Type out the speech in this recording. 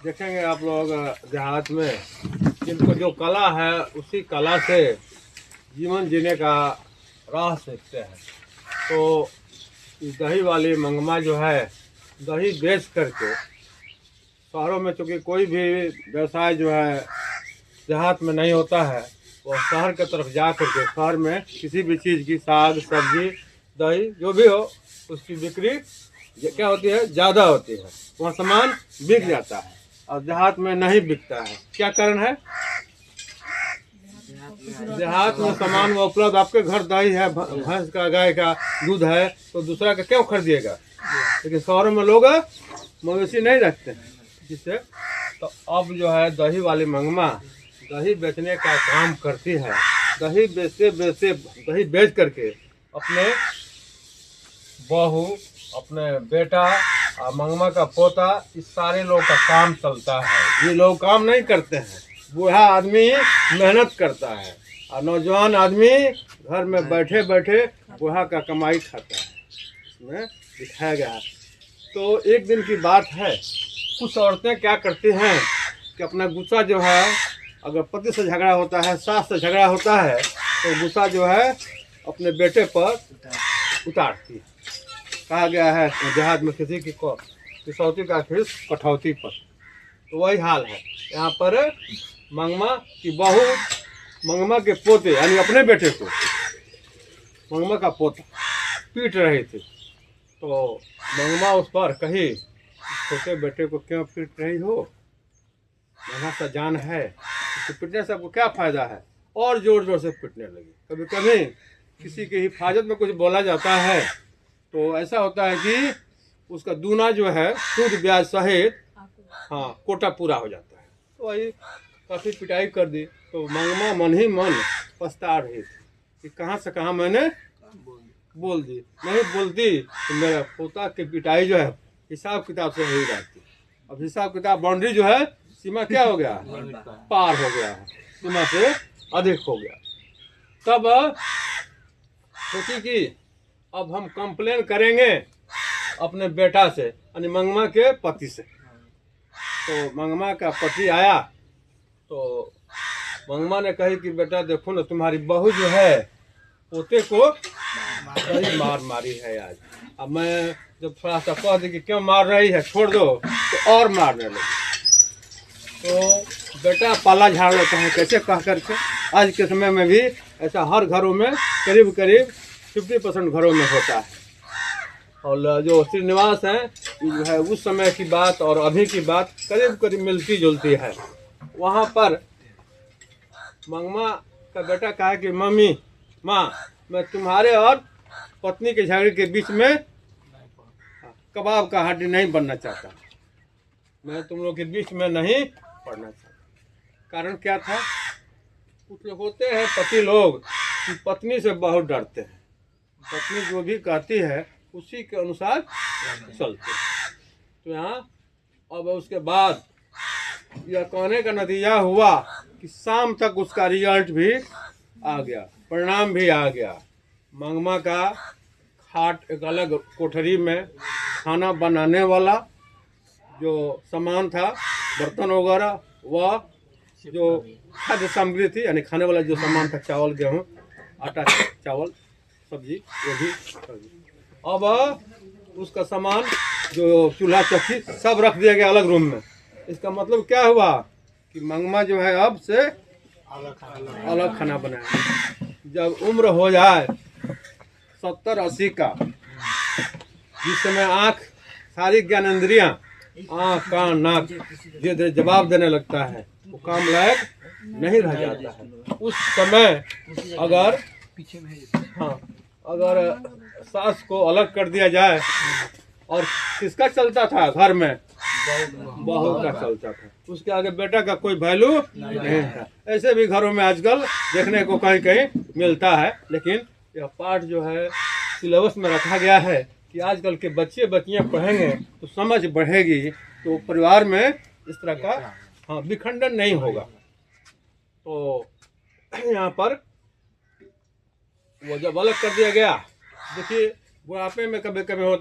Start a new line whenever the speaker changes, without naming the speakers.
देखेंगे आप लोग देहात में जिनको जो कला है उसी कला से जीवन जीने का राह सीखते हैं। तो इस दही वाली मंगमा जो है दही बेच करके शहरों में चूँकि कोई भी व्यवसाय जो है देहात में नहीं होता है, वो शहर की तरफ जा करके शहर में किसी भी चीज़ की साग सब्जी दही जो भी हो उसकी बिक्री क्या होती है, ज़्यादा होती है, वहाँ सामान बिक जाता है और देहात में नहीं बिकता है। क्या कारण है? देहात में सामान वो उपलब्ध, आपके घर दही है, भैंस का गाय का दूध है तो दूसरा का क्यों खरीदिएगा। लेकिन शहरों में लोग मवेशी नहीं रखते हैं, जिससे तो अब जो है दही वाली मंगमा दही बेचने का काम करती है। दही बेचते बेचते दही बेच करके अपने बहू, अपने बेटा और मंगमा का पोता, इस सारे लोग का काम चलता है। ये लोग काम नहीं करते हैं, बूढ़ा आदमी मेहनत करता है और नौजवान आदमी घर में बैठे बैठे बूढ़ा का कमाई खाता है। इसमें दिखाया गया है। तो एक दिन की बात है, कुछ औरतें क्या करती हैं कि अपना गुस्सा जो है, अगर पति से झगड़ा होता है, सास से झगड़ा होता है, तो गुस्सा जो है अपने बेटे पर उतारती है। कहा गया है देहात में किसी की किसौती का खीस कठौती पर, तो वही हाल है यहाँ पर। मंगमा की बहू मंगमा के पोते यानी अपने बेटे को, मंगमा का पोता पीट रही थी, तो मंगमा उस पर कही, छोटे बेटे को क्यों पीट रही हो, मेरा सा जान है, तो पीटने से आपको क्या फायदा है। और जोर जोर से पीटने लगी। कभी कभी किसी की हिफाजत में कुछ बोला जाता है तो ऐसा होता है कि उसका दूना जो है सूद ब्याज सहित कोटा पूरा हो जाता है। तो वही काफ़ी पिटाई कर दी। तो मंगमा मन ही मन पछता रही थी कि कहाँ से कहाँ मैंने बोल दी, नहीं बोलती तो मेरा पोता की पिटाई जो है हिसाब किताब से नहीं जाती। अब हिसाब किताब बाउंड्री जो है, सीमा क्या हो गया, पार हो गया है, सीमा से अधिक हो गया। तब सोची कि अब हम कंप्लेन करेंगे अपने बेटा से यानी मंगमा के पति से। तो मंगमा का पति आया तो मंगमा ने कही कि बेटा देखो ना, तुम्हारी बहू जो है पोते को बड़ी मार मारी है आज। अब मैं जब थोड़ा सा कह दी कि क्यों मार रही है, छोड़ दो, तो और मारने लगी। तो बेटा पाला झाड़ लेते हैं कैसे कह करके। आज के समय में भी ऐसा हर घरों में करीब करीब 50% घरों में होता है। और जो श्रीनिवास हैं जो है उस समय की बात और अभी की बात करीब करीब मिलती जुलती है। वहाँ पर मंगमा का बेटा कहा कि मम्मी माँ, मैं तुम्हारे और पत्नी के झगड़े के बीच में कबाब का हड्डी नहीं बनना चाहता, मैं तुम लोग के बीच में नहीं पड़ना चाहता। कारण क्या था? कुछ लोग होते हैं पति लोग कि पत्नी से बहुत डरते हैं, पत्नी जो भी कहती है उसी के अनुसार चलते हैं। तो यहाँ अब उसके बाद यह कहने का नतीजा हुआ कि शाम तक उसका रिजल्ट भी आ गया, परिणाम भी आ गया। मंगमा का खाट एक अलग कोठरी में, खाना बनाने वाला जो सामान था, बर्तन वगैरह, वह जो खाद्य सामग्री थी यानी खाने वाला जो सामान था, चावल गेहूँ आटा चावल सब्जी वो भी। अब उसका सामान जो चूल्हा चक्की सब रख दिया गया अलग रूम में। इसका मतलब क्या हुआ कि मंगमा जो है अब से अलग खाना बनाए। जब उम्र हो जाए 70-80 का, जिस समय आँख सारी ज्ञानेंद्रियाँ, आँख कान नाक धीरे जवाब देने लगता है, वो काम लायक नहीं रह जाता है। उस समय अगर अगर सास को अलग कर दिया जाए, और किसका चलता था घर में, बहू का चलता था, उसके आगे बेटा का कोई वैल्यू नहीं था। ऐसे भी घरों में आजकल देखने को कहीं कहीं मिलता है। लेकिन यह पाठ जो है सिलेबस में रखा गया है कि आजकल के बच्चे बच्चियाँ पढ़ेंगे तो समझ बढ़ेगी, तो परिवार में इस तरह का विखंडन नहीं होगा। तो यहाँ पर वो जब अलग कर दिया गया, देखिए बुढ़ापे में कभी कभी होता